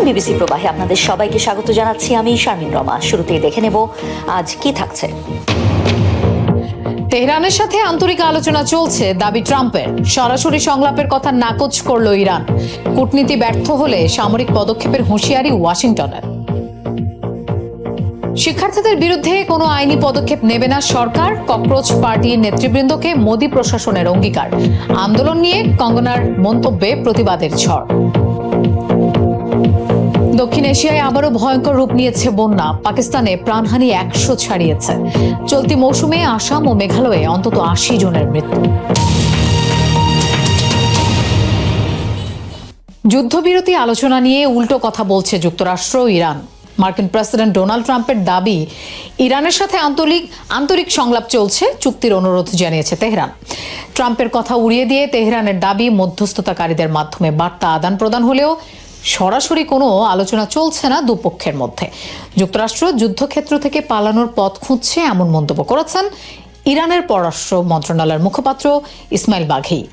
BBC প্রবাহে আপনাদের সবাইকে স্বাগত জানাচ্ছি। আমি শারমিন রমা। শুরুতেই দেখে নেব আজ কি থাকছে। তেহরানের সাথে আন্তরিক আলোচনা চলছে, দাবি ট্রাম্পের। সরাসরি সংলাপের কথা নাকচ করল ইরান। কূটনীতি ব্যর্থ হলে সামরিক পদক্ষেপের হুঁশিয়ারি ওয়াশিংটনের। শিক্ষার্থীদের বিরুদ্ধে কোনো আইনি পদক্ষেপ নেবে না সরকার, ককরোচ পার্টির নেতৃবৃন্দকে মোদি প্রশাসনের অঙ্গীকার। আন্দোলন নিয়ে কঙ্গনার মন্তব্যে প্রতিবাদের ঝড়। দক্ষিণ এশিয়ায় আবারও ভয়ঙ্কর রূপ নিয়েছে বন্যা। পাকিস্তানে প্রাণহানি 100 ছাড়িয়েছে। চলতি মৌসুমে আসাম ও মেঘালয়ে অন্তত 80 জনের মৃত্যু। যুদ্ধবিরতি আলোচনা নিয়ে উল্টো কথা বলছে যুক্তরাষ্ট্র ও ইরান। মার্কিন প্রেসিডেন্ট ডোনাল্ড ট্রাম্পের দাবি, ইরানের সাথে আন্তরিক সংলাপ চলছে, চুক্তির অনুরোধ জানিয়েছে তেহরান। ট্রাম্পের কথা উড়িয়ে দিয়ে তেহরানের দাবি, মধ্যস্থতাকারীদের মাধ্যমে বার্তা আদান প্রদান হলেও সরাসরি কোনো আলোচনা চলছে না দুপক্ষের মধ্যে। যুক্তরাষ্ট্র যুদ্ধক্ষেত্র থেকে পালানোর পথ খুঁজছে, এমন মন্তব্য করেছেন ইরানের পররাষ্ট্র মন্ত্রণালয়ের মুখপাত্র ইসমাইল বাঘেই।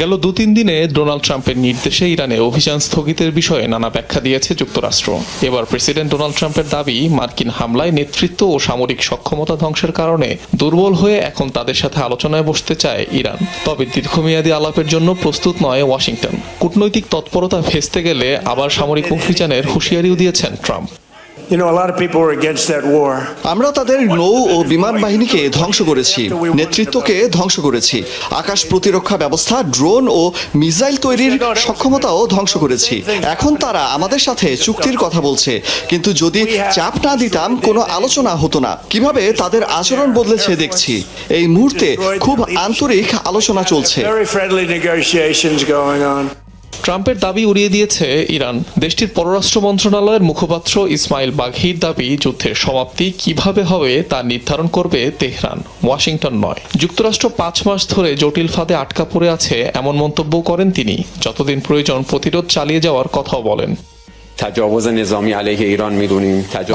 গেল 2-3 দিনে ডোনাল্ড ট্রাম্পের নির্দেশে ইরানে অভিযান স্থগিতের বিষয়ে নানা ব্যাখ্যা দিয়েছে যুক্তরাষ্ট্র। এবার প্রেসিডেন্ট ডোনাল্ড ট্রাম্পের দাবি, মার্কিন হামলায় নেতৃত্ব ও সামরিক সক্ষমতা ধ্বংসের কারণে দুর্বল হয়ে এখন তাদের সাথে আলোচনায় বসতে চায় ইরান। তবে দীর্ঘমেয়াদী আলাপের জন্য প্রস্তুত নয় ওয়াশিংটন। কূটনৈতিক তৎপরতা ভেস্তে গেলে আবার সামরিক অভিযানের হুঁশিয়ারিও দিয়েছেন ট্রাম্প। আমরা তাদের নৌ ও বিমান বাহিনীকে ধ্বংস করেছি, নেতৃত্বকে ধ্বংস করেছি, আকাশ প্রতিরক্ষা ব্যবস্থা, ড্রোন ও মিসাইল তৈরির সক্ষমতাও ধ্বংস করেছি। এখন তারা আমাদের সাথে চুক্তির কথা বলছে, কিন্তু যদি চাপ না দিতাম কোনো আলোচনা হতো না। কিভাবে তাদের আচরণ বদলেছে দেখছি। এই মুহূর্তে খুব আন্তরিক আলোচনা চলছে। ট্রাম্পের দাবি উড়িয়ে দিয়েছে ইরান। দেশটির পররাষ্ট্র মন্ত্রণালয়ের মুখপাত্র ইসমাইল বাঘির দাবি, যুদ্ধের সমাপ্তি কিভাবে হবে তা নির্ধারণ করবে তেহরান, ওয়াশিংটন নয়। যুক্তরাষ্ট্র 5 মাস ধরে জটিল ফাঁদে আটকা পড়ে আছে এমন মন্তব্য করেন তিনি। যতদিন প্রয়োজন প্রতিরোধ চালিয়ে যাওয়ার কথাও বলেন।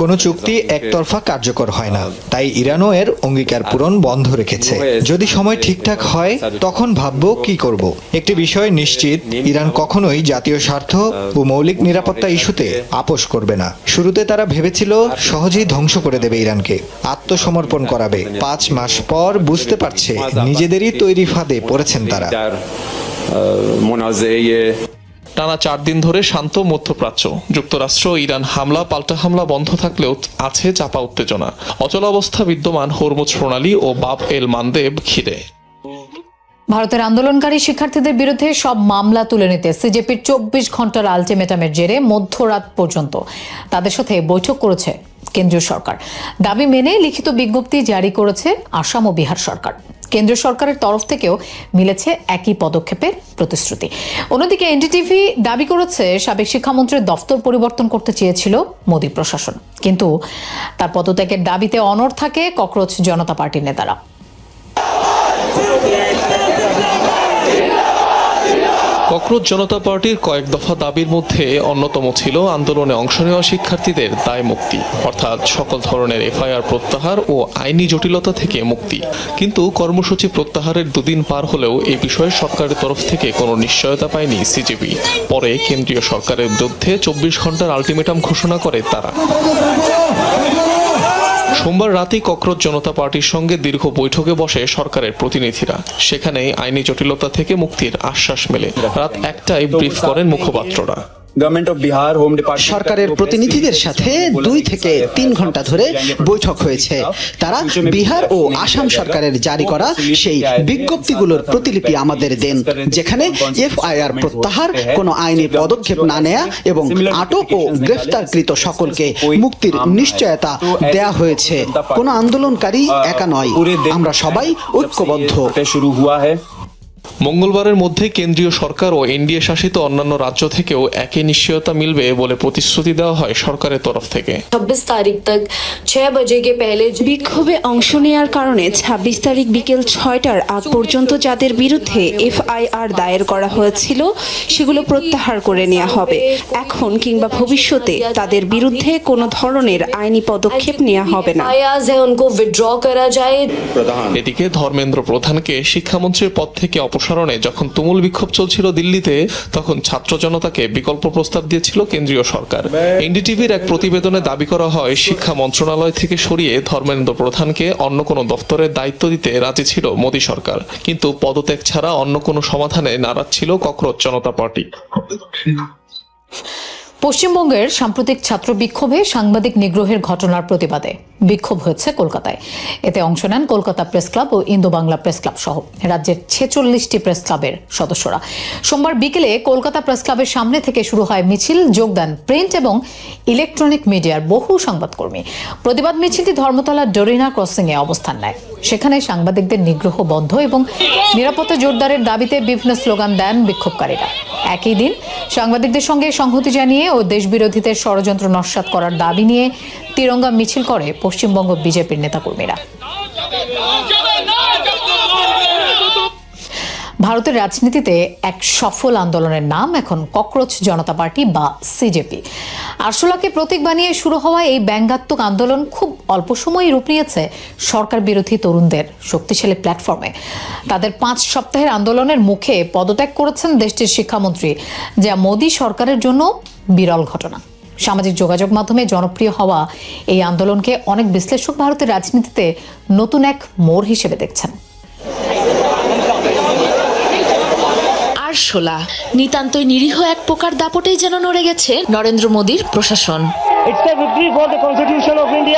কোনো চুক্তি একতরফা কার্যকর হয় না, তাই ইরানও এর অঙ্গীকার পূরণ বন্ধ রেখেছে। যদি সময় ঠিকঠাক হয় তখন ভাববো কি করব। একটি বিষয় নিশ্চিত, ইরান কখনোই জাতীয় স্বার্থ ও মৌলিক নিরাপত্তা ইস্যুতে আপোষ করবে না। শুরুতে তারা ভেবেছিল সহজেই ধ্বংস করে দেবে ইরানকে, আত্মসমর্পণ করাবে। 5 মাস পর বুঝতে পারছে নিজেদেরই তৈরি ফাঁদে পড়েছেন তারা। টানা 4 দিন ধরে শান্ত মধ্যপ্রাচ্য। যুক্তরাষ্ট্র ইরান হামলা পাল্টা হামলা বন্ধ থাকলেও আছে চাপা উত্তেজনা। অচলাবস্থা বিদ্যমান হরমুজ প্রণালী ও বাব এল মানদেব ঘিরে। ভারতের আন্দোলনকারী শিক্ষার্থীদের বিরুদ্ধে সব মামলা তুলে নিতে সিজেপির 24 ঘন্টার আলটিমেটামের জেরে মধ্যরাত পর্যন্ত তাদের সাথে বৈঠক করেছে কেন্দ্রীয় সরকার। দাবি মেনে লিখিত বিজ্ঞপ্তি জারি করেছে আসাম ও বিহার সরকার। কেন্দ্রীয় সরকারের তরফ থেকেও মিলেছে একই পদক্ষেপের প্রতিশ্রুতি। অন্যদিকে এনডিটিভি দাবি করেছে, সাবেক শিক্ষামন্ত্রীর দফতর পরিবর্তন করতে চেয়েছিল মোদি প্রশাসন, কিন্তু তার পদত্যাগের দাবিতে অনড় থাকে ককরোচ জনতা পার্টির নেতারা। ককরোচ জনতা পার্টির কয়েক দফা দাবির মধ্যে অন্যতম ছিল আন্দোলনে অংশ নেওয়া শিক্ষার্থীদের দায় মুক্তি, অর্থাৎ সকল ধরনের এফআইআর প্রত্যাহার ও আইনি জটিলতা থেকে মুক্তি। কিন্তু কর্মসূচি প্রত্যাহারের 2 দিন পার হলেও এই বিষয়ে সরকারের তরফ থেকে কোনো নিশ্চয়তা পায়নি সিজেপি। পরে কেন্দ্রীয় সরকারের বিরুদ্ধে 24 ঘন্টার আলটিমেটাম ঘোষণা করে তারা। সোমবার রাতেই ককরোচ জনতা পার্টির সঙ্গে দীর্ঘ বৈঠকে বসে সরকারের প্রতিনিধিরা। সেখানে আইনি জটিলতা থেকে মুক্তির আশ্বাস মেলে। রাত 1টায় ব্রিফ করেন মুখপাত্ররা। সরকারের প্রতিনিধিদের সাথে 2 থেকে 3 ঘন্টা ধরে বৈঠক হয়েছে। তারা বিহার ও আসাম সরকারের জারি করা সেই বিজ্ঞপ্তিগুলোর প্রতিলিপি আমাদের দেন, যেখানে এফআইআর প্রত্যাহার, কোনো আইনি পদক্ষেপ না নেয়া এবং আটক ও গ্রেফতারকৃত সকলকে মুক্তির নিশ্চয়তা দেয়া হয়েছে। কোনো আন্দোলনকারী একা নয়, আমরা সবাই ঐক্যবদ্ধ। মঙ্গলবারের মধ্যে কেন্দ্রীয় সরকার ও এনডিএ শাসিত অন্যান্য রাজ্য থেকেও একই নিশ্চয়তা মিলবে বলে প্রতিশ্রুতি দেওয়া হয় সরকারের তরফ থেকে। 26 তারিখ तक 6 बजे के पहले বিক্ষোভে অংশ নেওয়ার কারণে 26 তারিখ বিকেল 6টার আগ পর্যন্ত যাদের বিরুদ্ধে এফআইআর দায়ের করা হয়েছিল সেগুলো প্রত্যাহার করে নেওয়া হবে। এখন কিংবা ভবিষ্যতে তাদের বিরুদ্ধে কোনো ধরনের আইনি পদক্ষেপ নেওয়া হবে না। उनको विड्रॉ करा जाए। এদিকে ধর্মেন্দ্র প্রধানকে শিক্ষামন্ত্রীর পদ থেকে অপসারণ সম্প্রসারণে যখন তুমুল বিক্ষোভ চলছিল দিল্লিতে, তখন ছাত্র জনতাকে বিকল্প প্রস্তাব দিয়েছিল কেন্দ্রীয় সরকার। এনডিটিভির এক প্রতিবেদনে দাবি করা হয়, শিক্ষা মন্ত্রণালয় থেকে সরিয়ে ধর্মেন্দ্র প্রধানকে অন্য কোনো দফতরের দায়িত্ব দিতে রাজি ছিল মোদী সরকার, কিন্তু পদত্যাগ ছাড়া অন্য কোনো সমাধানে নারাজ ছিল ককরোচ জনতা পার্টি। পশ্চিমবঙ্গের সাম্প্রতিক ছাত্র বিক্ষোভে সাংবাদিক নিগ্রহের ঘটনার প্রতিবাদে বিক্ষোভ হয়েছে কলকাতায়। এতে অংশ নেন কলকাতা প্রেস ক্লাব ও ইন্দো বাংলা প্রেস ক্লাব সহ রাজ্যের 46টি প্রেস ক্লাবের সদস্যরা। সোমবার বিকেলে কলকাতা প্রেস ক্লাবের সামনে থেকে শুরু হয় মিছিল। যোগ দেন প্রিন্ট এবং ইলেকট্রনিক মিডিয়ার বহু সংবাদকর্মী। প্রতিবাদ মিছিলটি ধর্মতলা ডোরিনা ক্রসিংয়ে অবস্থান নেয়। সেখানে সাংবাদিকদের নিগ্রহ বন্ধ এবং নিরাপত্তা জোরদারের দাবিতে বিভিন্ন স্লোগান দেন বিক্ষোভকারীরা। একই দিন সাংবাদিকদের সঙ্গে সংহতি জানিয়ে ও দেশবিরোধীদের ষড়যন্ত্র নস্যাৎ করার দাবি নিয়ে তিরঙ্গা মিছিল করে পশ্চিমবঙ্গ বিজেপির নেতাকর্মীরা। ভারতের রাজনীতিতে এক সফল আন্দোলনের নাম এখন ককরোচ জনতা পার্টি বা সিজেপি। আরশোলাকে প্রতীক বানিয়ে শুরু হওয়া এই ব্যঙ্গাত্মক আন্দোলন খুব অল্প সময়ই রূপ নিয়েছে সরকার বিরোধী তরুণদের শক্তিশালী প্ল্যাটফর্মে। তাদের 5 সপ্তাহের আন্দোলনের মুখে পদত্যাগ করেছেন দেশটির শিক্ষামন্ত্রী, যা মোদী সরকারের জন্য বিরল ঘটনা। সামাজিক যোগাযোগ মাধ্যমে জনপ্রিয় হওয়া এই আন্দোলনকে অনেক বিশ্লেষক ভারতের রাজনীতিতে নতুন এক মোড় হিসেবে দেখছেন। আরশোলা নিতান্তই নিরীহ এক পোকার দাপটেই যেন নড়ে গেছে নরেন্দ্র মোদীর প্রশাসন।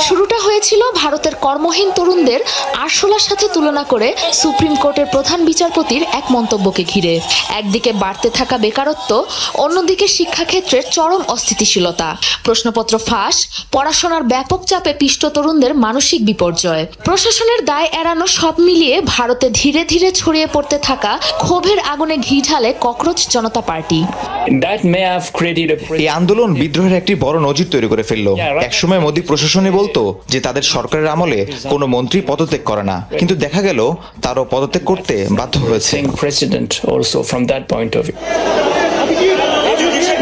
শুরুটা হয়েছিল ভারতের কর্মহীন তরুণদের আরশোলার সাথে তুলনা করে সুপ্রিম কোর্টের প্রধান বিচারপতির এক মন্তব্যকে ঘিরে। একদিকে বাড়তে থাকা বেকারত্ব, অন্যদিকে শিক্ষাক্ষেত্রের চরম অস্থিতিশীলতা, প্রশ্নপত্র ফাঁস, পড়াশোনার ব্যাপক চাপে পিষ্ট তরুণদের মানসিক বিপর্যয়। প্রশাসনের দায় এড়ানো সব মিলিয়ে ভারতে ধীরে ধীরে ছড়িয়ে পড়তে থাকা ক্ষোভের আগুনে ঘি ঢালে ককরোচ জনতা পার্টি। এই আন্দোলন বিদ্রোহের একটি বড় নজির তৈরি করে ফেললো। একসময় মোদী প্রশাসনে বলতো যে তাদের সরকারের আমলে কোনো মন্ত্রী পদত্যাগ করে না, কিন্তু দেখা গেল তারও পদত্যাগ করতে বাধ্য হয়েছে।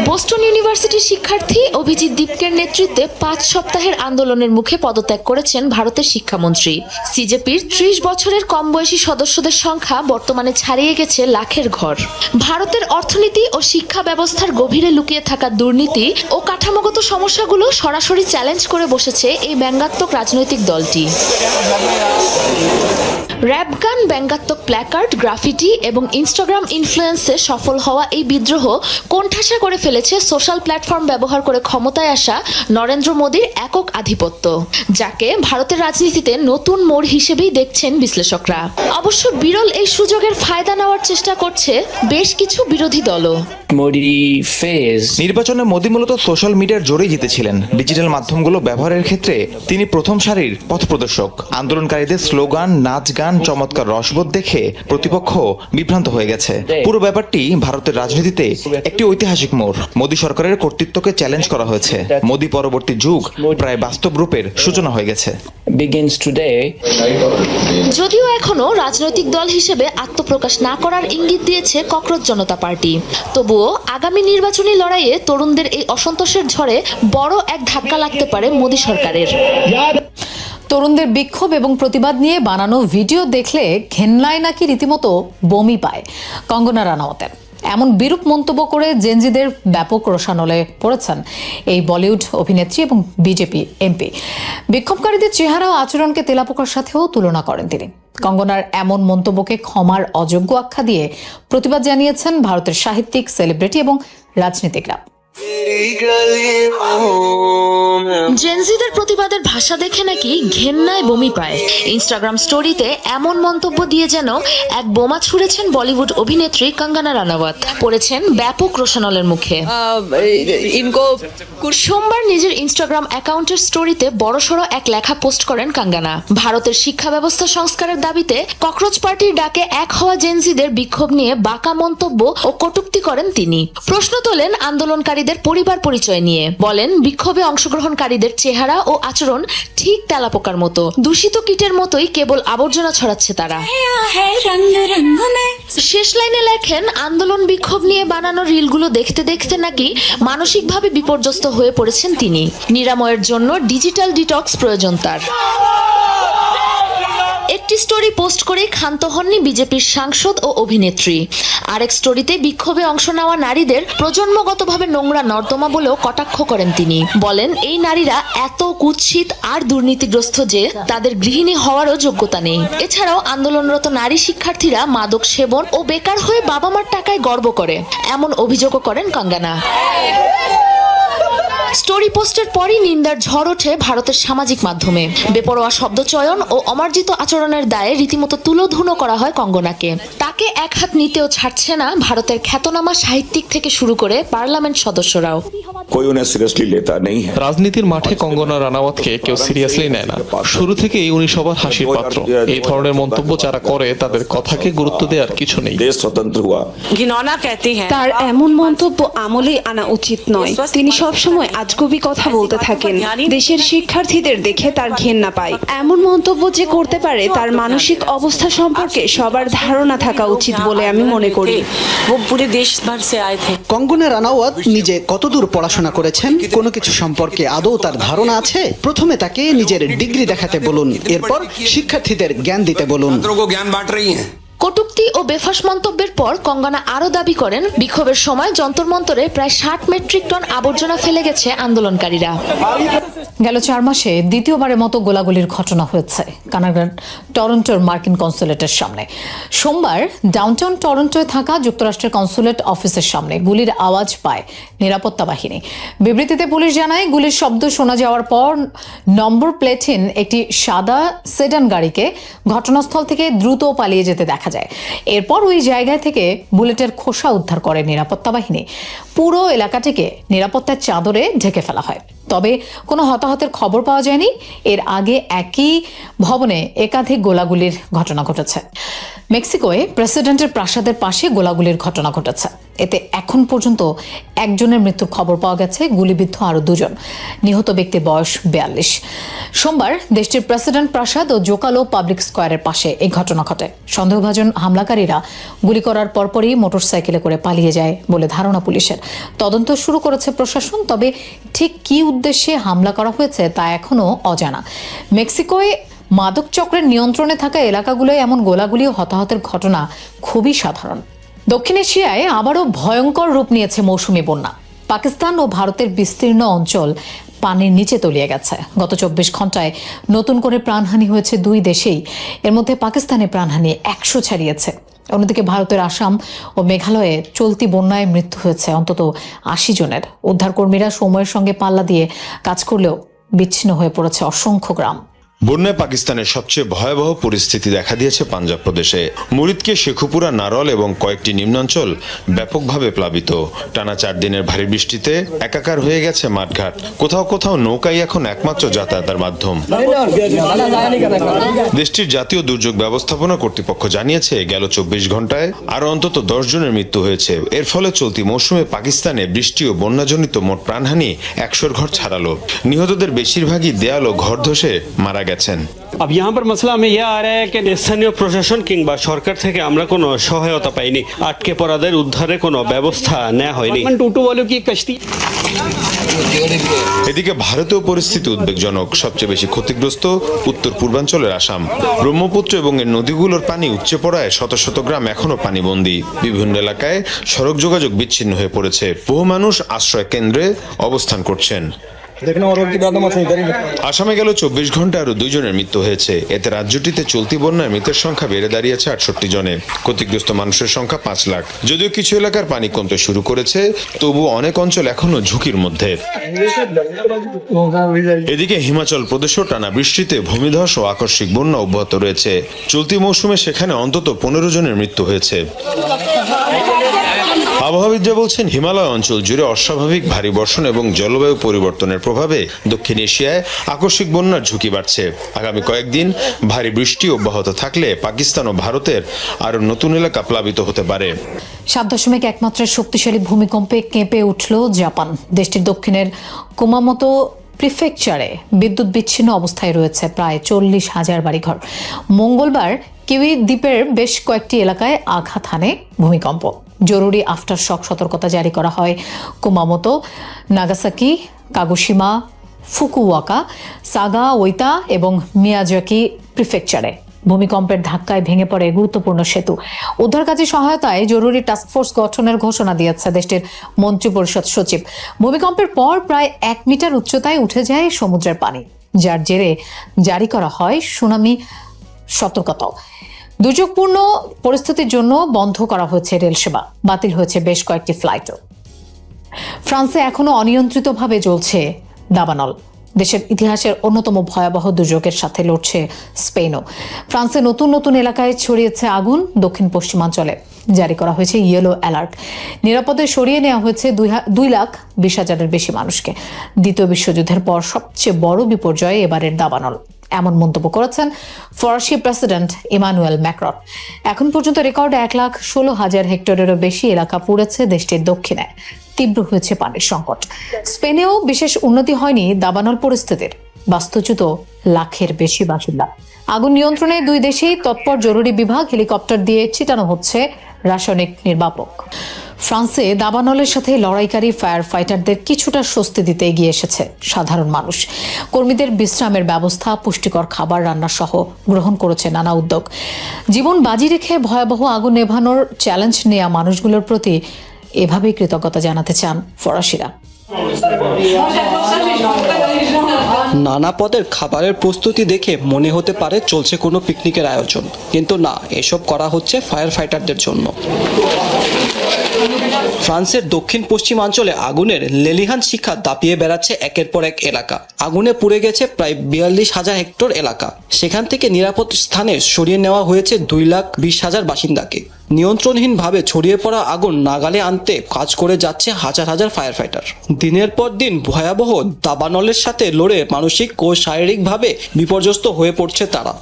বোস্টন ইউনিভার্সিটির শিক্ষার্থী অভিজিৎ দীপকের নেতৃত্বে 5 সপ্তাহের আন্দোলনের মুখে পদত্যাগ করেছেন ভারতের শিক্ষামন্ত্রী। সিজেপির 30 বছরের কম বয়সী সদস্যদের সংখ্যা বর্তমানে ছাড়িয়ে গেছে লাখের ঘর। ভারতের অর্থনীতি ও শিক্ষা ব্যবস্থার গভীরে লুকিয়ে থাকা দুর্নীতি ও কাঠামোগত সমস্যাগুলো সরাসরি চ্যালেঞ্জ করে বসেছে এই ব্যঙ্গাত্মক রাজনৈতিক দলটি। র‍্যাপ গান, ব্যঙ্গাত্মক প্ল্যাকার্ড, গ্রাফিটি এবং ইনস্টাগ্রাম ইনফ্লুয়েন্সে সফল হওয়া এই বিদ্রোহ কোণঠাসা করে ফেলেছে সোশ্যাল প্ল্যাটফর্ম ব্যবহার করে ক্ষমতায় আসা নরেন্দ্র মোদীর একক আধিপত্য, যাকে ভারতের রাজনীতিতে নতুন মোড় হিসেবেই দেখছেন বিশ্লেষকরা। অবশ্য বিরল এই সুযোগের ফায়দা নেওয়ার চেষ্টা করছে বেশ কিছু বিরোধী দলও। নির্বাচনে মোদী মূলত সোশ্যাল মিডিয়ার জোরেই জিতেছিলেন। ডিজিটাল মাধ্যমগুলো ব্যবহারের ক্ষেত্রে তিনি প্রথম সারির পথপ্রদর্শক। আন্দোলনকারীদের স্লোগান, নাচ গান, চমৎকার রসবোধ দেখে প্রতিপক্ষ বিভ্রান্ত হয়ে গেছে। পুরো ব্যাপারটি ভারতের রাজনীতিতে একটি ঐতিহাসিক মোড়। মোদী সরকারের কর্তৃত্বকে চ্যালেঞ্জ করা হয়েছে। মোদী পরবর্তী যুগ প্রায় বাস্তব রূপের সূচনা হয়ে গেছে। যদিও এখনো রাজনৈতিক দল হিসেবে আত্মপ্রকাশ না করার ইঙ্গিত দিয়েছে ককরোচ জনতা পার্টি, তবুও আগামী নির্বাচনী লড়াইয়ে তরুণদের এই অসন্তোষের ঝড়ে বড় এক ধাক্কা লাগতে পারে মোদী সরকারের। তরুণদের বিক্ষোভ এবং প্রতিবাদ নিয়ে বানানো ভিডিও দেখলে ঘেন্নায় নাকি রীতিমতো বমি পায় কঙ্গনা রানাওয়াতের। এমন বিরূপ মন্তব্য করে জেনজিদের ব্যাপক রোষানলে পড়েছেন এই বলিউড অভিনেত্রী এবং বিজেপি এমপি। বিক্ষোভকারীদের চেহারা ও আচরণকে তেলাপোকার সাথেও তুলনা করেন তিনি। কঙ্গনার এমন মন্তব্যকে ক্ষমার অযোগ্য আখ্যা দিয়ে প্রতিবাদ জানিয়েছেন ভারতের সাহিত্যিক, সেলিব্রিটি এবং রাজনীতিকরা। জেনজিদের প্রতিবাদের ভাষা দেখে নাকি ঘেন্নায় বমি পায়। ইনস্টাগ্রাম স্টোরিতে এমন মন্তব্য দিয়ে যেন এক বোমা ছুড়েছেন বলিউড অভিনেত্রী কঙ্গনা রানাওয়াত। পড়েছেন ব্যাপক রোষানলের মুখে। সোমবার নিজের ইনস্টাগ্রাম অ্যাকাউন্টের স্টোরিতে বড়সড় এক লেখা পোস্ট করেন কঙ্গনা। ভারতের শিক্ষা ব্যবস্থা সংস্কারের দাবিতে ককরোচ পার্টির ডাকে এক হওয়া জেনজিদের বিক্ষোভ নিয়ে বাঁকা মন্তব্য ও কটূক্তি করেন তিনি। প্রশ্ন তোলেন আন্দোলনকারীদের পরিবার পরিচয় নিয়ে। বলেন, বিক্ষোভে অংশগ্রহণকারীদের চেহারা ও আচরণ ঠিক তেলাপোকার মতো, দূষিত কীটের মতোই কেবল আবর্জনা ছড়াচ্ছে তারা। শেষ লাইনে লেখেন, আন্দোলন বিক্ষোভ নিয়ে বানানো রিলগুলো দেখতে দেখতে নাকি মানসিকভাবে বিপর্যস্ত হয়ে পড়েছেন তিনি। নিরাময়ের জন্য ডিজিটাল ডিটক্স প্রয়োজন তার। একটি স্টোরি পোস্ট করে ক্ষান্ত হননি বিজেপির সাংসদ ও অভিনেত্রী। আরেক স্টোরিতে বিক্ষোভে অংশ নেওয়া নারীদের প্রজন্মগতভাবে নোংরা নর্দমা বলেও কটাক্ষ করেন তিনি। বলেন এই নারীরা এত কুৎসিত আর দুর্নীতিগ্রস্ত যে তাদের গৃহিণী হওয়ারও যোগ্যতা নেই। এছাড়াও আন্দোলনরত নারী শিক্ষার্থীরা মাদক সেবন ও বেকার হয়ে বাবা মার টাকায় গর্ব করে, এমন অভিযোগও করেন কঙ্গনা। স্টোরি পোস্টের পরই নিন্দার ঝড় ওঠে ভারতের সামাজিক মাধ্যমে। বেপরোয়া শব্দচয়ন ও অমার্জিত আচরণের দায়ে রীতিমতো তুলোধুনো করা হয় কঙ্গনাকে। তাকে এক হাত নিতেও ছাড়ছে না ভারতের খ্যাতনামা সাহিত্যিক থেকে শুরু করে পার্লামেন্ট সদস্যরাও। রাজনীতির মাঠে কঙ্গনা রানাওয়াতকে কেউ সিরিয়াসলি নেয় না। শুরু থেকেই উনি সবার হাসির পাত্র। এই ধরনের মন্তব্য যারা করে তাদের কথাকে গুরুত্ব দেওয়ার কিছু নেই। তার এমন মন্তব্য আমলেই আনা উচিত নয়। তিনি সবসময় আজগুবি কথা বলতে থাকেন। দেশের শিক্ষার্থীদের দেখে তার ঘেন্না পায়। এমন মন্তব্য যে করতে পারে তার মানসিক অবস্থা সম্পর্কে সবার ধারণা থাকা উচিত বলে আমি মনে করি। কঙ্গনা রানাওয়াত নিজে কতদূর পড়াশোনা করেছেন, কোনো কিছু সম্পর্কে আদৌ তার ধারণা আছে? প্রথমে তাকে নিজের ডিগ্রি দেখাতে বলুন, এরপর শিক্ষার্থীদের জ্ঞান দিতে বলুন। কটূক্তি ও বেফাঁস মন্তব্যের পর কঙ্গনা আরও দাবি করেন বিক্ষোভের সময় যন্তর মন্তরে প্রায় 60 মেট্রিক টন আবর্জনা ফেলে গেছে আন্দোলনকারীরা। গেল 4 মাসে দ্বিতীয়বারের মতো গোলাগুলির ঘটনা হয়েছে কানাডার টরন্টোর মার্কিন কনসুলেটের সামনে। সোমবার ডাউনটাউন টরন্টোয় থাকা যুক্তরাষ্ট্রের কনসুলেট অফিসের সামনে গুলির আওয়াজ পায় নিরাপত্তা বাহিনী। বিবৃতিতে পুলিশ জানায় গুলির শব্দ শোনা যাওয়ার পর নম্বর প্লেটহীন একটি সাদা সেডান গাড়িকে ঘটনাস্থল থেকে দ্রুত পালিয়ে যেতে দেখা যায়। এরপর ওই জায়গায় থেকে বুলেটের খোসা উদ্ধার করে নিরাপত্তা বাহিনী। পুরো এলাকাটিকে নিরাপত্তার চাদরে ঢেকে ফেলা হয়। তবে কোনো হতাহতের খবর পাওয়া যায়নি। এর আগে একই ভবনে একাধিক গোলাগুলির ঘটনা ঘটেছে। মেক্সিকোয় প্রেসিডেন্টের প্রাসাদের পাশে গোলাগুলির ঘটনা ঘটেছে। এতে এখন পর্যন্ত একজনের মৃত্যুর খবর পাওয়া গেছে, গুলিবিদ্ধ আরও 2 জন। নিহত ব্যক্তির বয়স 42। সোমবার দেশটির প্রেসিডেন্ট প্রাসাদ ও জোকালো পাবলিক স্কোয়ারের পাশে এই ঘটনা ঘটে। সন্দেহভাজন হামলাকারীরা গুলি করার পরপরই মোটরসাইকেলে করে পালিয়ে যায় বলে ধারণা পুলিশের। তদন্ত শুরু করেছে প্রশাসন, তবে ঠিক কী উদ্দেশ্যে হামলা করা হয়েছে তা এখনও অজানা। মেক্সিকোয় মাদক চক্রের নিয়ন্ত্রণে থাকা এলাকাগুলোয় এমন গোলাগুলি ও হতাহতের ঘটনা খুবই সাধারণ। দক্ষিণ এশিয়ায় আবারও ভয়ঙ্কর রূপ নিয়েছে মৌসুমী বন্যা। পাকিস্তান ও ভারতের বিস্তীর্ণ অঞ্চল পানির নিচে তলিয়ে গেছে। গত 24 ঘন্টায় নতুন করে প্রাণহানি হয়েছে 2 দেশেই। এর মধ্যে পাকিস্তানে প্রাণহানি 100 ছাড়িয়েছে। অন্যদিকে ভারতের আসাম ও মেঘালয়ে চলতি বন্যায় মৃত্যু হয়েছে অন্তত 80 জনের। উদ্ধারকর্মীরা সময়ের সঙ্গে পাল্লা দিয়ে কাজ করলেও বিচ্ছিন্ন হয়ে পড়েছে অসংখ্য গ্রাম। বন্যায় পাকিস্তানের সবচেয়ে ভয়াবহ পরিস্থিতি দেখা দিয়েছে পাঞ্জাব প্রদেশে। মুরিদকে শেখুপুরা, নারল এবং কয়েকটি নিম্নাঞ্চল ব্যাপকভাবে প্লাবিত। টানা 4 দিনের ভারী বৃষ্টিতে একাকার হয়ে গেছে মাঠঘাট। কোথাও কোথাও নৌকাই এখন একমাত্র যাতায়াতের মাধ্যম। দেশটির জাতীয় দুর্যোগ ব্যবস্থাপনা কর্তৃপক্ষ জানিয়েছে গেল 24 ঘন্টায় আরো অন্তত 10 জনের মৃত্যু হয়েছে। এর ফলে চলতি মৌসুমে পাকিস্তানে বৃষ্টি ও বন্যাজনিত মোট প্রাণহানি 100 ঘর ছাড়ালো। নিহতদের বেশিরভাগই দেয়াল ও ঘর ধসে মারা গেছেন। अब यहाँ पर मसला हमें यह आ रहा है कि স্থানীয় প্রশাসন কিংবা সরকার থেকে আমরা কোনো সহায়তা পাইনি। আটকে পড়াদের উদ্ধারে কোনো ব্যবস্থা নেওয়া হয়নি। এদিকে ভারতীয় পরিস্থিতি উদ্বেগজনক। সবচেয়ে বেশি ক্ষতিগ্রস্ত উত্তর পূর্বাঞ্চলের আসাম। ব্রহ্মপুত্র এবং এর নদীগুলোর পানি উপচে পড়ায় শত শত গ্রাম এখনো পানিবন্দী। বিভিন্ন এলাকায় সড়ক যোগাযোগ বিচ্ছিন্ন হয়ে পড়েছে। বহু মানুষ আশ্রয় কেন্দ্রে অবস্থান করছেন। আসামে গেল 24 ঘন্টায় আরো 2 জনের মৃত্যু হয়েছে। এতে রাজ্যটিতে চলতি বন্যায় মৃতের সংখ্যা বেড়ে দাঁড়িয়েছে 68 জনে। ক্ষতিগ্রস্ত মানুষের সংখ্যা 5 লাখ। যদিও কিছু এলাকার পানি কমতে শুরু করেছে, তবু অনেক অঞ্চল এখনো ঝুঁকির মধ্যে। এদিকে হিমাচল প্রদেশও টানা বৃষ্টিতে ভূমিধস ও আকস্মিক বন্যা অব্যাহত রয়েছে। চলতি মৌসুমে সেখানে অন্তত 15 জনের মৃত্যু হয়েছে। আবহাওয়াবিদরা বলছেন হিমালয় অঞ্চল জুড়ে অস্বাভাবিক ভারী বর্ষণ এবং জলবায়ু পরিবর্তনের প্রভাবে দক্ষিণ এশিয়ায় আকস্মিক বন্যার ঝুঁকি বাড়ছে। আগামী কয়েকদিন ভারী বৃষ্টি অব্যাহত থাকলে পাকিস্তান ও ভারতের আরো নতুন এলাকা প্লাবিত হতে পারে। 7.1 মাত্রার শক্তিশালী ভূমিকম্পে কেঁপে উঠল জাপান। দেশটির দক্ষিণের কুমামোতো প্রিফেকচারে বিদ্যুৎ বিচ্ছিন্ন অবস্থায় রয়েছে প্রায় 40,000 বাড়িঘর। মঙ্গলবার কিউই দ্বীপের বেশ কয়েকটি এলাকায় আঘাত হানে ভূমিকম্প। জরুরি আফটার শক সতর্কতা জারি করা হয় কুমামোতো, নাগাসাকি, কাগোশিমা, ফুকুওয়াকা, সাগা, ওইতা এবং মিয়াজাকি প্রিফেকচারে। ভূমিকম্পের ধাক্কায় ভেঙে পড়ে গুরুত্বপূর্ণ সেতু। উদ্ধার কাজে সহায়তায় জরুরি টাস্কফোর্স গঠনের ঘোষণা দিয়েছে দেশটির মন্ত্রিপরিষদ সচিব। ভূমিকম্পের পর প্রায় 1 মিটার উচ্চতায় উঠে যায় সমুদ্রের পানি, যার জেরে জারি করা হয় সুনামি সতর্কতাও। দুর্যোগপূর্ণ পরিস্থিতির জন্য বন্ধ করা হয়েছে রেল সেবা, বাতিল হয়েছে বেশ কয়েকটি ফ্লাইটও। ফ্রান্সে এখনো অনিয়ন্ত্রিতভাবে চলছে দাবানল। দেশের ইতিহাসের অন্যতম ভয়াবহ দুর্যোগের সাথে লড়ছে স্পেনও। ফ্রান্সে নতুন নতুন এলাকায় ছড়িয়েছে আগুন। দক্ষিণ পশ্চিমাঞ্চলে জারি করা হয়েছে ইয়েলো অ্যালার্ট। নিরাপদে সরিয়ে নেওয়া হয়েছে 2,20,000-এর বেশি মানুষকে। দ্বিতীয় বিশ্বযুদ্ধের পর সবচেয়ে বড় বিপর্যয় এবারের দাবানল, এমন মন্তব্য করেছেন ফরাসি প্রেসিডেন্ট ইমানুয়েল ম্যাক্রন। এখন পর্যন্ত রেকর্ড 1,16,000 হেক্টরেরও বেশি এলাকা পুড়েছে দেশটির দক্ষিণে। তীব্র হয়েছে পানির সংকট। স্পেনেও বিশেষ উন্নতি হয়নি দাবানল পরিস্থিতির। বাস্তুচ্যুত লাখের বেশি বাসিন্দা। আগুন নিয়ন্ত্রণে 2 দেশেই তৎপর জরুরি বিভাগ, হেলিকপ্টার দিয়ে ছিটানো হচ্ছে রাসায়নিক নির্বাপক। ফ্রান্সে দাবানলের সাথে লড়াইকারী ফায়ার ফাইটারদের কিছুটা স্বস্তি দিতে এগিয়ে এসেছে সাধারণ মানুষ। কর্মীদের বিশ্রামের ব্যবস্থা, পুষ্টিকর খাবার রান্না সহ গ্রহণ করেছে নানা উদ্যোগ। জীবন বাজি রেখে ভয়াবহ আগুন নেভানোর চ্যালেঞ্জ নেওয়া মানুষগুলোর প্রতি এভাবেই কৃতজ্ঞতা জানাতে চান ফরাসিরা। নানা পদের খাবারের প্রস্তুতি দেখে মনে হতে পারে চলছে কোনো পিকনিকের আয়োজন, কিন্তু না, এসব করা হচ্ছে ফায়ার ফাইটারদের জন্য। ফ্রান্সের দক্ষিণ পশ্চিমাঞ্চলে আগুনের লেলিহান শিখা দাপিয়ে বেড়াচ্ছে একের পর এক এলাকা। আগুনে পুড়ে গেছে প্রায় 42,000 হেক্টর এলাকা। সেখান থেকে নিরাপদ স্থানে সরিয়ে নেওয়া হয়েছে 2,20,000 বাসিন্দাকে। নিয়ন্ত্রণহীনভাবে ছড়িয়ে পড়া আগুন নাগালে আনতে কাজ করে যাচ্ছে হাজার হাজার ফায়ার ফাইটার। দিনের পর দিন ভয়াবহ দাবানলের সাথে লড়ে মানসিক ও শারীরিকভাবে বিপর্যস্ত হয়ে পড়ছে তারা।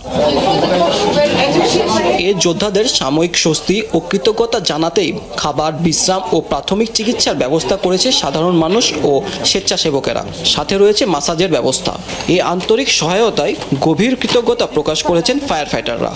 এই যোদ্ধাদের সাময়িক স্বস্তি ও কৃতজ্ঞতা জানাতেই খাবার, বিশ্রাম ও প্রাথমিক চিকিৎসার ব্যবস্থা করেছে সাধারণ মানুষ ও স্বেচ্ছাসেবকেরা। সাথে রয়েছে মাসাজের ব্যবস্থা। এই আন্তরিক সহায়তায় গভীর কৃতজ্ঞতা প্রকাশ করেছেন ফায়ার ফাইটাররা।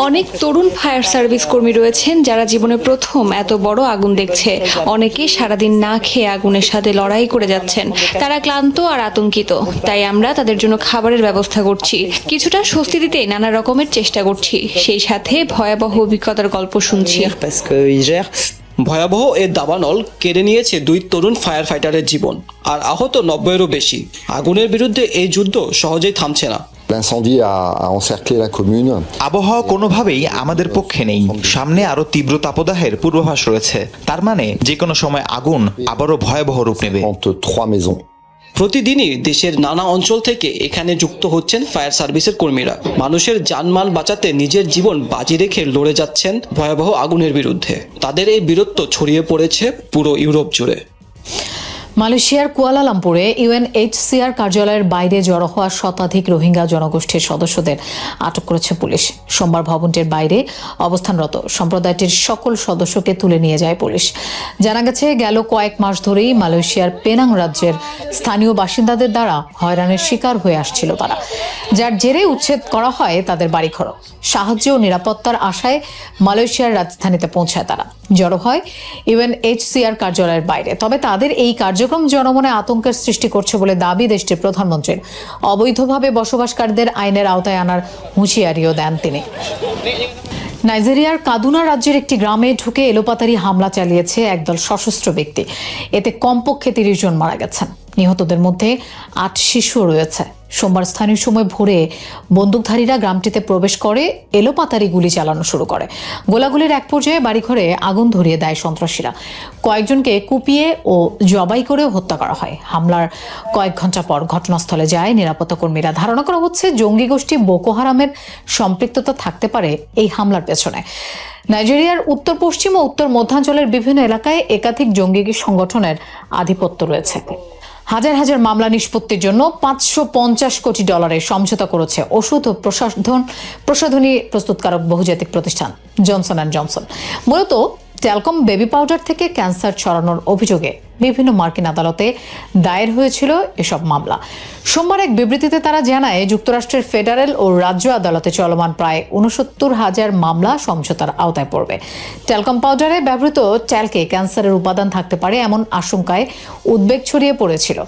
অনেক তরুণ ফায়ার সার্ভিস কর্মী রয়েছেন যারা জীবনে প্রথম এত বড় আগুন দেখছে। অনেকে সারাদিন না খেয়ে আগুনের সাথে লড়াই করে যাচ্ছেন। তারা ক্লান্ত আর আতঙ্কিত, তাই আমরা তাদের জন্য খাবারের ব্যবস্থা করছি। কিছুটা স্বস্তি দিতে নানা রকমের চেষ্টা করছি, সেই সাথে ভয়াবহ অভিজ্ঞতার গল্প শুনছি। ভয়াবহ এই দাবানল কেড়ে নিয়েছে 2 তরুণ ফায়ার ফাইটারের জীবন, আর আহত 90-এরও বেশি। আগুনের বিরুদ্ধে এই যুদ্ধ সহজেই থামছে না। আবহাওয়া কোনোভাবেই আমাদের পক্ষে নেই। সামনে আরো তীব্র তাপদাহের পূর্বাভাস রয়েছে। তার মানে যে কোনো সময় আগুন আবারও ভয়াবহ রূপ নেবে। প্রতিদিনই দেশের নানা অঞ্চল থেকে এখানে যুক্ত হচ্ছেন ফায়ার সার্ভিসের কর্মীরা। মানুষের জানমাল বাঁচাতে নিজের জীবন বাজি রেখে লড়ে যাচ্ছেন ভয়াবহ আগুনের বিরুদ্ধে। তাদের এই বীরত্ব ছড়িয়ে পড়েছে পুরো ইউরোপ জুড়ে। মালয়েশিয়ার কুয়ালালামপুরে UNHCR কার্যালয়ের বাইরে জড়ো হওয়া শতাধিক রোহিঙ্গা জনগোষ্ঠীর সদস্যদের আটক করেছে পুলিশ। সোমবার ভবনটির বাইরে অবস্থানরত সম্প্রদায়টির সকল সদস্যকে তুলে নিয়ে যায় পুলিশ। জানা গেছে, গেল কয়েক মাস ধরেই মালয়েশিয়ার পেনাং রাজ্যের স্থানীয় বাসিন্দাদের দ্বারা হয়রানির শিকার হয়ে আসছিল তারা, যার জেরে উচ্ছেদ করা হয় তাদের বাড়িঘর। সাহায্য ও নিরাপত্তার আশায় মালয়েশিয়ার রাজধানীতে পৌঁছায় তারা। জড়ো হয় UNHCR কার্যালয়ের বাইরে। তবে তাদের এই কার্যক্রম জনমনে আতঙ্কের সৃষ্টি করছে বলে দাবি দেশটির প্রধানমন্ত্রীর। অবৈধভাবে বসবাসকারীদের আইনের আওতায় আনার হুঁশিয়ারিও দেন তিনি। নাইজেরিয়ার কাদুনা রাজ্যের একটি গ্রামে ঢুকে এলোপাতাড়ি হামলা চালিয়েছে একদল সশস্ত্র ব্যক্তি। এতে কমপক্ষে 30 জন মারা গেছেন। নিহতদের মধ্যে 8 শিশুও রয়েছে। সোমবার স্থানীয় সময় ভোরে বন্দুকধারীরা গ্রামটিতে প্রবেশ করে এলোপাতাড়ি গুলি চালানো শুরু করে। গোলাগুলির এক পর্যায়ে বাড়িঘরে আগুন ধরিয়ে দেয় সন্ত্রাসীরা। কয়েকজনকে কুপিয়ে ও জবাই করে হত্যা করা হয়। হামলার কয়েক ঘন্টা পর ঘটনাস্থলে যায় নিরাপত্তা কর্মীরা। ধারণা করা হচ্ছে জঙ্গি গোষ্ঠী বোকো হারামের সম্পৃক্ততা থাকতে পারে এই হামলার পেছনে। নাইজেরিয়ার উত্তর পশ্চিম ও উত্তর মধ্যাঞ্চলের বিভিন্ন এলাকায় একাধিক জঙ্গি সংগঠনের আধিপত্য রয়েছে। হাজার হাজার মামলা নিষ্পত্তির জন্য $550 কোটি সমঝোতা করেছে ওষুধ ও প্রসাধনী প্রস্তুতকারক বহুজাতিক প্রতিষ্ঠান জনসন অ্যান্ড জনসন। মূলত টেলকম বেবি পাউডার থেকে ক্যান্সার ছড়ানোর অভিযোগে বিভিন্ন মার্কিন আদালতে দায়ের হয়েছিল এসব মামলা। সোমবার এক বিবৃতিতে তারা জানায়, যুক্তরাষ্ট্রের ফেডারেল ও রাজ্য আদালতে চলমান প্রায় 69,000 মামলা সমঝোতার আওতায় পড়বে। টেলকম পাউডারে ব্যবহৃত টেলকে ক্যান্সারের উপাদান থাকতে পারে এমন আশঙ্কায় উদ্বেগ ছড়িয়ে পড়েছিল,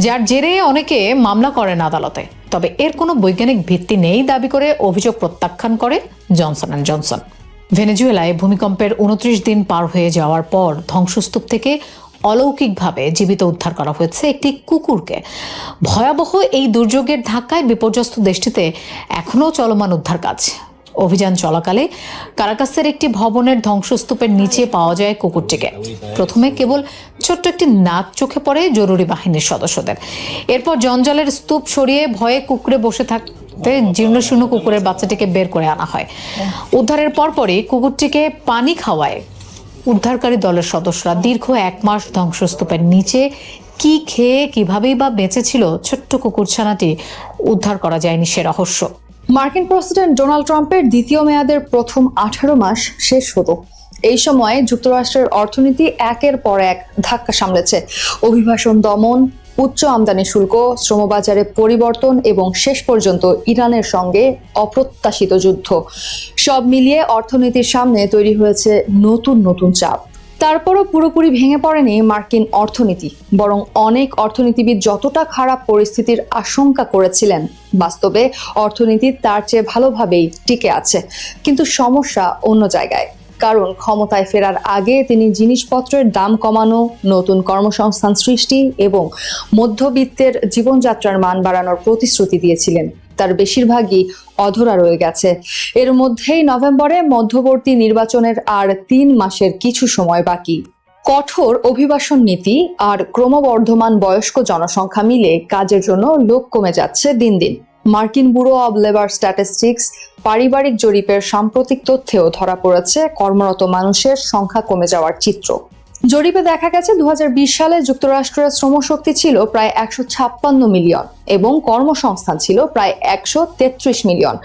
যার জেরে অনেকে মামলা করেন আদালতে। তবে এর কোনো বৈজ্ঞানিক ভিত্তি নেই দাবি করে অভিযোগ প্রত্যাখ্যান করে জনসন অ্যান্ড জনসন। ভেনেজুয়েলায় ভূমিকম্পের 29 দিন পার হয়ে যাওয়ার পর ধ্বংসস্তূপ থেকে অলৌকিকভাবে জীবিত উদ্ধার করা হয়েছে একটি কুকুরকে। ভয়াবহ এই দুর্যোগের ধাক্কায় বিপর্যস্ত দেশটিতে এখনও চলমান উদ্ধার কাজ। অভিযান চলাকালে কারাকাসের একটি ভবনের ধ্বংসস্তূপের নিচে পাওয়া যায় কুকুরটিকে। প্রথমে কেবল ছোট্ট একটি নাক চোখে পড়ে জরুরি বাহিনীর সদস্যদের। এরপর জঞ্জালের স্তূপ সরিয়ে ভয়ে কুকুরে বসে থাকতে জীর্ণশীর্ণ কুকুরের বাচ্চাটিকে বের করে আনা হয়। উদ্ধারের পরপরই কুকুরটিকে পানি খাওয়ায় উদ্ধারকারী দলের সদস্যরা। দীর্ঘ 1 মাস ধ্বংসস্তূপের নিচে কি খেয়ে কিভাবেই বা বেঁচেছিল ছোট্ট কুকুরছানাটি উদ্ধার করা যায়নি সে রহস্য। মার্কিন প্রেসিডেন্ট ডোনাল্ড ট্রাম্পের দ্বিতীয় মেয়াদের প্রথম 18 মাস শেষ হতো। এই সময় যুক্তরাষ্ট্রের অর্থনীতি একের পর এক ধাক্কা সামলেছে। অভিবাসন দমন, উচ্চ আমদানি শুল্ক, শ্রমবাজারে পরিবর্তন এবং শেষ পর্যন্ত ইরানের সঙ্গে অপ্রত্যাশিত যুদ্ধ। সব মিলিয়ে অর্থনীতির সামনে তৈরি হয়েছে নতুন নতুন চাপ। তারপরও পুরোপুরি ভেঙে পড়েনি মার্কিন অর্থনীতি, বরং অনেক অর্থনীতিবিদ যতটা খারাপ পরিস্থিতির আশঙ্কা করেছিলেন, বাস্তবে অর্থনীতি তার চেয়ে ভালোভাবেই টিকে আছে। কিন্তু সমস্যা অন্য জায়গায়। কারণ ক্ষমতায় ফেরার আগে তিনি জিনিসপত্রের দাম কমানো, নতুন কর্মসংস্থান সৃষ্টি এবং মধ্যবিত্তের জীবনযাত্রার মান বাড়ানোর প্রতিশ্রুতি দিয়েছিলেন। তার বেশিরভাগই অধরা রয়ে গেছে। এর মধ্যেই নভেম্বরে মধ্যবর্তী নির্বাচনের আর 3 মাসের কিছু সময় বাকি। কঠোর অভিবাসন নীতি আর ক্রমবর্ধমান বয়স্ক জনসংখ্যা মিলে কাজের জন্য লোক কমে যাচ্ছে দিন দিন। মার্কিন ব্যুরো অব লেবার স্ট্যাটিস্টিক্স পারিবারিক জরিপের সাম্প্রতিক তথ্যেও ধরা পড়েছে কর্মরত মানুষের সংখ্যা কমে যাওয়ার চিত্র। জরিপে দেখা গেছে 2020 সালে যুক্তরাষ্ট্রের শ্রমশক্তি ছিল প্রায় 156 মিলিয়ন এবং কর্মসংস্থান ছিল প্রায় 133 মিলিয়ন।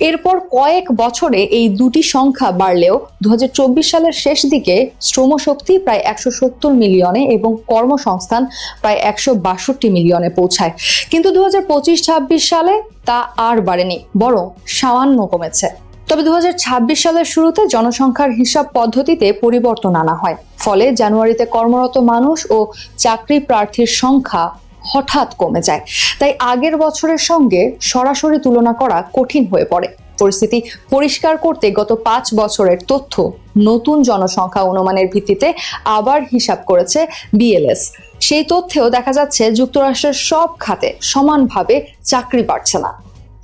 এরপর কয়েক বছরে এই দুটি সংখ্যা বাড়লেও 2024 সালের শেষ দিকে শ্রমশক্তি প্রায় 170 মিলিয়নে এবং কর্মসংস্থান প্রায় 162 মিলিয়নে পৌঁছায়। কিন্তু 2025-26 সালে তা আর বাড়েনি, বরং সামান্য কমেছে। তবে 2026 সালের শুরুতে জনসংখ্যার হিসাব পদ্ধতিতে পরিবর্তন আনা হয়। ফলে জানুয়ারিতে কর্মরত মানুষ ও চাকরি প্রার্থীর সংখ্যা হঠাৎ কমে যায়। তাই আগের বছরের সঙ্গে সরাসরি তুলনা করা কঠিন হয়ে পড়ে। পরিস্থিতি পরিষ্কার করতে গত 5 বছরের তথ্য নতুন জনসংখ্যা অনুমানের ভিত্তিতে আবার হিসাব করেছে BLS। সেই তথ্যেও দেখা যাচ্ছে যুক্তরাষ্ট্রের সব খাতে সমানভাবে চাকরি বাড়ছে না।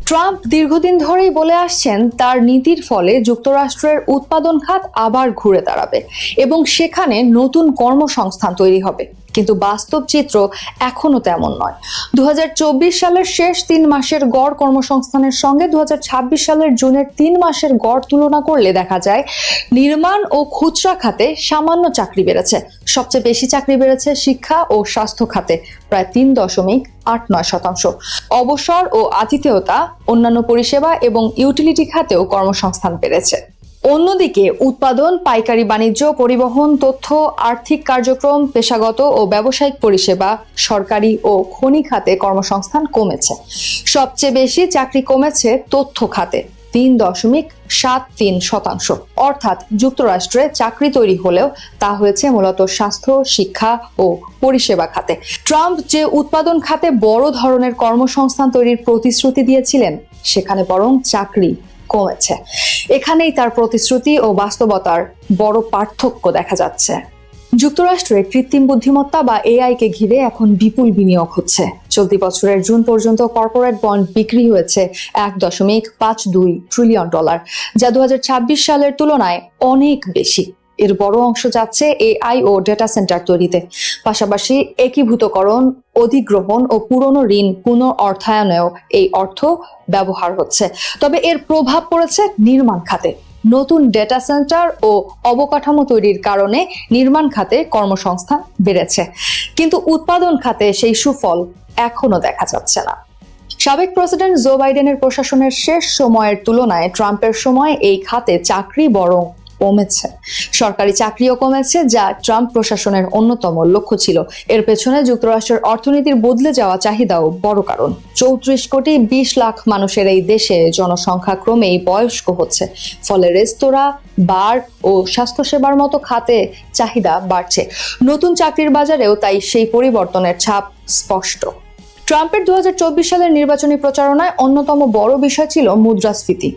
ট্রাম্প দীর্ঘদিন ধরেই বলে আসছেন তার নীতির ফলে যুক্তরাষ্ট্রের উৎপাদন খাত আবার ঘুরে দাঁড়াবে এবং সেখানে নতুন কর্মসংস্থান তৈরি হবে। কিন্তু বাস্তব চিত্র এখনো তেমন নয়। 2024 সালের শেষ 3 মাসের গড় কর্মসংস্থানের সঙ্গে 2026 সালের জুনের 3 মাসের গড় তুলনা করলে দেখা যায় নির্মাণ ও খুচরা খাতে সামান্য চাকরি বেড়েছে। সবচেয়ে বেশি চাকরি বেড়েছে শিক্ষা ও স্বাস্থ্য খাতে, প্রায় 3.89%। অবসর ও আতিথেয়তা, অন্যান্য পরিষেবা এবং ইউটিলিটি খাতেও কর্মসংস্থান বেড়েছে। অন্যদিকে উৎপাদন, পাইকারি বাণিজ্য, পরিবহন, তথ্য, আর্থিক কার্যক্রম, পেশাগত ও ব্যবসায়িক পরিষেবা, সরকারি ও খনি খাতে কর্মসংস্থান কমেছে। সবচেয়ে বেশি চাকরি কমেছে তথ্য খাতে, 3.73%। অর্থাৎ যুক্তরাষ্ট্রে চাকরি তৈরি হলেও তা হয়েছে মূলত স্বাস্থ্য, শিক্ষা ও পরিষেবা খাতে। ট্রাম্প যে উৎপাদন খাতে বড় ধরনের কর্মসংস্থান তৈরির প্রতিশ্রুতি দিয়েছিলেন, সেখানে বরং চাকরি কমেছে। এখানেই তার প্রতিশ্রুতি ও বাস্তবতার বড় পার্থক্য দেখা যাচ্ছে। যুক্তরাষ্ট্রে কৃত্রিম বুদ্ধিমত্তা বা AI কে ঘিরে এখন বিপুল বিনিয়োগ হচ্ছে। চলতি বছরের জুন পর্যন্ত কর্পোরেট বন্ড বিক্রি হয়েছে $1.52 ট্রিলিয়ন, যা 2026 সালের তুলনায় অনেক বেশি। এর বড় অংশ যাচ্ছে AI ও ডেটা সেন্টার তৈরিতে। পাশাপাশি একীভূতকরণ, অধিগ্রহণ ও পুরনো ঋণ পুনঃ অর্থায়নেও এই অর্থ ব্যবহার হচ্ছে। তবে এর প্রভাব পড়েছে নির্মাণ খাতে। নতুন ডেটা সেন্টার ও অবকাঠামো তৈরির কারণে নির্মাণ খাতে কর্মসংস্থান বেড়েছে, কিন্তু উৎপাদন খাতে সেই সুফল এখনো দেখা যাচ্ছে না। সাবেক প্রেসিডেন্ট জো বাইডেনের প্রশাসনের শেষ সময়ের তুলনায় ট্রাম্পের সময় এই খাতে চাকরি বরং কমেছে। সরকারি চাকরিও কমেছে, যা ট্রাম্প প্রশাসনের অন্যতম লক্ষ্য ছিল। এর পেছনে যুক্তরাষ্ট্রের অর্থনীতির বদলে যাওয়া চাহিদাও বড় কারণ। 34 কোটি 20 লাখ মানুষের এই দেশে জনসংখ্যা ক্রমেই বয়স্ক হচ্ছে। ফলে রেস্তোরাঁ, বার ও স্বাস্থ্যসেবার মতো খাতে চাহিদা বাড়ছে। নতুন চাকরির বাজারেও তাই সেই পরিবর্তনের ছাপ স্পষ্ট। ট্রাম্পের 2024 সালের নির্বাচনী প্রচারণায় অন্যতম বড় বিষয় ছিল মুদ্রাস্ফীতি।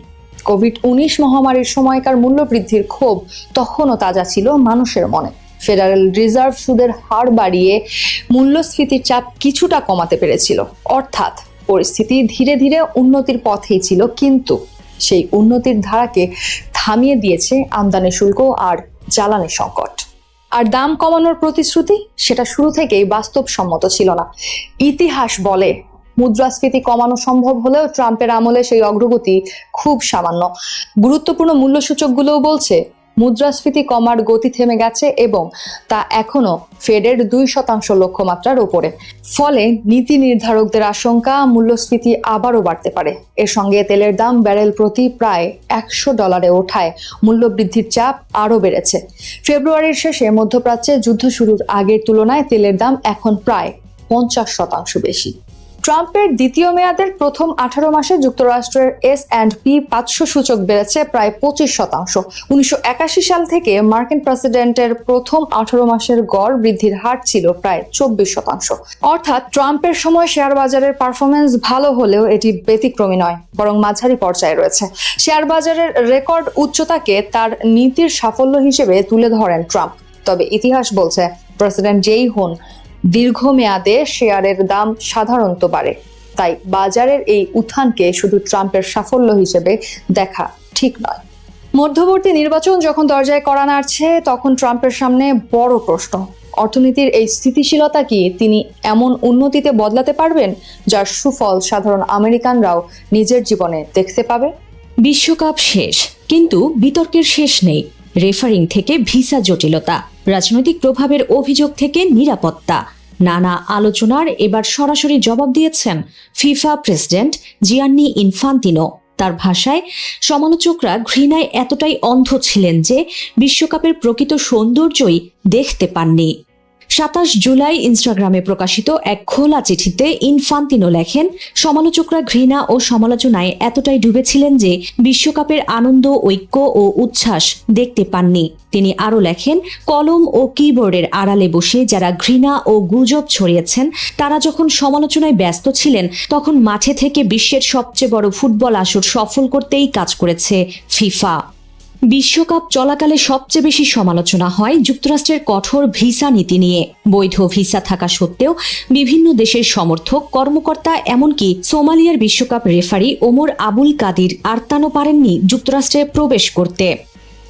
কোভিড-19 মহামারীর সময়কার মূল্যবৃদ্ধির ক্ষোভ তখনও তাজা ছিল মানুষের মনে। ফেডারেল রিজার্ভ সুদের হার বাড়িয়ে মূল্যস্ফীতির চাপ কিছুটা কমাতে পেরেছিল, অর্থাৎ পরিস্থিতি ধীরে ধীরে উন্নতির পথেই ছিল, কিন্তু সেই উন্নতির ধারাকে থামিয়ে দিয়েছে আমদানি শুল্ক আর জ্বালানি সংকট। আর দাম কমানোর প্রতিশ্রুতি সেটা শুরু থেকেই বাস্তবসম্মত ছিল না। ইতিহাস বলে মুদ্রাস্ফীতি কমানো সম্ভব হলেও ট্রাম্পের আমলে সেই অগ্রগতি খুব সামান্য। গুরুত্বপূর্ণ মূল্যসূচকগুলোও বলছে মুদ্রাস্ফীতি কমার গতি থেমে গেছে এবং তা এখনো ফেডের 2% লক্ষ্যমাত্রার উপরে। ফলে নীতি নির্ধারকদের আশঙ্কা মূল্যস্ফীতি আবারও বাড়তে পারে। এর সঙ্গে তেলের দাম ব্যারেল প্রতি প্রায় $100 ওঠায় মূল্যবৃদ্ধির চাপ আরও বেড়েছে। ফেব্রুয়ারির শেষে মধ্যপ্রাচ্যে যুদ্ধ শুরুর আগের তুলনায় তেলের দাম এখন প্রায় 50% বেশি। ট্রাম্পের দ্বিতীয় মেয়াদের প্রথম 18 মাসে যুক্তরাষ্ট্রের S&P 500 সূচক বেড়েছে প্রায় 25%। 1981 সাল থেকে মার্কিন প্রেসিডেন্টের প্রথম 18 মাসের গড় বৃদ্ধির হার ছিল প্রায় 24%। অর্থাৎ ট্রাম্পের সময় শেয়ার বাজারের পারফরমেন্স ভালো হলেও এটি ব্যতিক্রমী নয়, বরং মাঝারি পর্যায়ে রয়েছে। শেয়ার বাজারের রেকর্ড উচ্চতাকে তার নীতির সাফল্য হিসেবে তুলে ধরেন ট্রাম্প। তবে ইতিহাস বলছে প্রেসিডেন্ট যেই হন, দীর্ঘমেয়াদে শেয়ারের দাম সাধারণত বাড়ে। তাই বাজারের এই উত্থানকে শুধু ট্রাম্পের সাফল্য হিসেবে দেখা ঠিক নয়। মধ্যবর্তী নির্বাচন যখন দরজায় কড়া নাড়ছে, তখন ট্রাম্পের সামনে বড় প্রশ্ন, অর্থনীতির এই স্থিতিশীলতা কি তিনি এমন উন্নতিতে বদলাতে পারবেন যার সুফল সাধারণ আমেরিকানরাও নিজের জীবনে দেখতে পাবে? বিশ্বকাপ শেষ, কিন্তু বিতর্কের শেষ নেই। রেফারিং থেকে ভিসা জটিলতা, রাজনৈতিক প্রভাবের অভিযোগ থেকে নিরাপত্তা, নানা আলোচনার এবার সরাসরি জবাব দিয়েছেন ফিফা প্রেসিডেন্ট জিয়ান্নি ইনফান্তিনো। তার ভাষায়, সমালোচকরা ঘৃণায় এতটাই অন্ধ ছিলেন যে বিশ্বকাপের প্রকৃত সৌন্দর্যই দেখতে পাননি। 27 জুলাই ইনস্টাগ্রামে প্রকাশিত এক খোলা চিঠিতে ইনফান্তিনো লেখেন, সমালোচকরা ঘৃণা ও সমালোচনায় এতটাই ডুবেছিলেন যে বিশ্বকাপের আনন্দ, ঐক্য ও উচ্ছ্বাস দেখতে পাননি। তিনি আরও লেখেন, কলম ও কিবোর্ডের আড়ালে বসে যারা ঘৃণা ও গুজব ছড়িয়েছেন, তারা যখন সমালোচনায় ব্যস্ত ছিলেন, তখন মাঠে থেকে বিশ্বের সবচেয়ে বড় ফুটবল আসর সফল করতেই কাজ করেছে ফিফা। বিশ্বকাপ চলাকালে সবচেয়ে বেশি সমালোচনা হয় যুক্তরাষ্ট্রের কঠোর ভিসা নীতি নিয়ে। বৈধ ভিসা থাকা সত্ত্বেও বিভিন্ন দেশের সমর্থক, কর্মকর্তা, এমনকি সোমালিয়ার বিশ্বকাপ রেফারি ওমর আবুল কাদির আরতানো পারেননি যুক্তরাষ্ট্রে প্রবেশ করতে।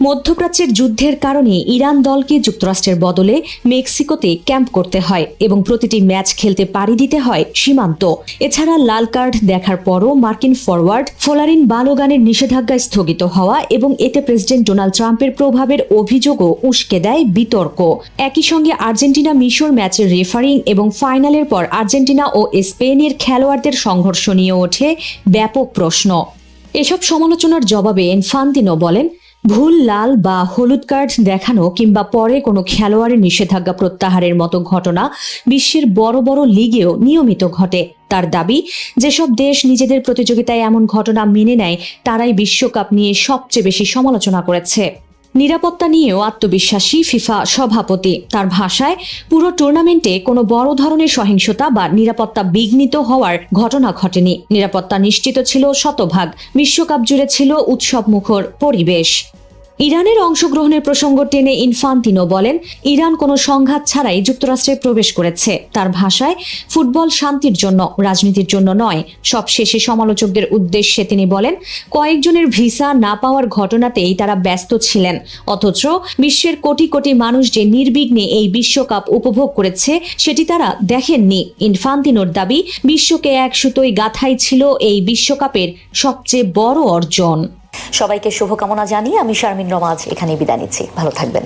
মধ্যপ্রাচ্যের যুদ্ধের কারণে ইরান দলকে যুক্তরাষ্ট্রের বদলে মেক্সিকোতে ক্যাম্প করতে হয় এবং প্রতিটি ম্যাচ খেলতে পাড়ি দিতে হয় সীমান্ত। এছাড়া লাল কার্ড দেখার পরও মার্কিন ফরওয়ার্ড ফ্লোরিন বালোগানের নিষেধাজ্ঞা স্থগিত হওয়া এবং এতে প্রেসিডেন্ট ডোনাল্ড ট্রাম্পের প্রভাবের অভিযোগও উস্কে দেয় বিতর্ক। একই সঙ্গে আর্জেন্টিনা মিশর ম্যাচের রেফারিং এবং ফাইনালের পর আর্জেন্টিনা ও স্পেনের খেলোয়াড়দের সংঘর্ষ নিয়ে ওঠে ব্যাপক প্রশ্ন। এসব সমালোচনার জবাবে ইনফান্তিনো বলেন, ভুল লাল বা হলুদ কার্ড দেখানো কিংবা পরে কোনো খেলোয়াড়ের নিষেধাজ্ঞা প্রত্যাহারের মতো ঘটনা বিশ্বের বড় বড় লিগেও নিয়মিত ঘটে। তার দাবি, যেসব দেশ নিজেদের প্রতিযোগিতায় এমন ঘটনা মেনে নেয়, তারাই বিশ্বকাপ নিয়ে সবচেয়ে বেশি সমালোচনা করেছে। নিরাপত্তা নিয়েও আত্মবিশ্বাসী ফিফা সভাপতি। তার ভাষায়, পুরো টুর্নামেন্টে কোনো বড় ধরনের সহিংসতা বা নিরাপত্তা বিঘ্নিত হওয়ার ঘটনা ঘটেনি। নিরাপত্তা নিশ্চিত ছিল শতভাগ। বিশ্বকাপ জুড়ে ছিল উৎসবমুখর পরিবেশ। ইরানের অংশগ্রহণের প্রসঙ্গ টেনে ইনফান্তিনো বলেন, ইরান কোনো সংঘাত ছাড়াই যুক্তরাষ্ট্রে প্রবেশ করেছে। তার ভাষায়, ফুটবল শান্তির জন্য, রাজনীতির জন্য নয়। সবশেষে সমালোচকদের উদ্দেশ্যে তিনি বলেন, কয়েকজনের ভিসা না পাওয়ার ঘটনাতেই তারা ব্যস্ত ছিলেন, অথচ বিশ্বের কোটি কোটি মানুষ যে নির্বিঘ্নে এই বিশ্বকাপ উপভোগ করেছে সেটি তারা দেখেননি। ইনফান্তিনোর দাবি, বিশ্বকে এক সুতোয় গাঁথাই ছিল এই বিশ্বকাপের সবচেয়ে বড় অর্জন। সবাইকে শুভকামনা জানিয়ে আমি শারমিন রমাজ এখানে বিদায় নিচ্ছি। ভালো থাকবেন।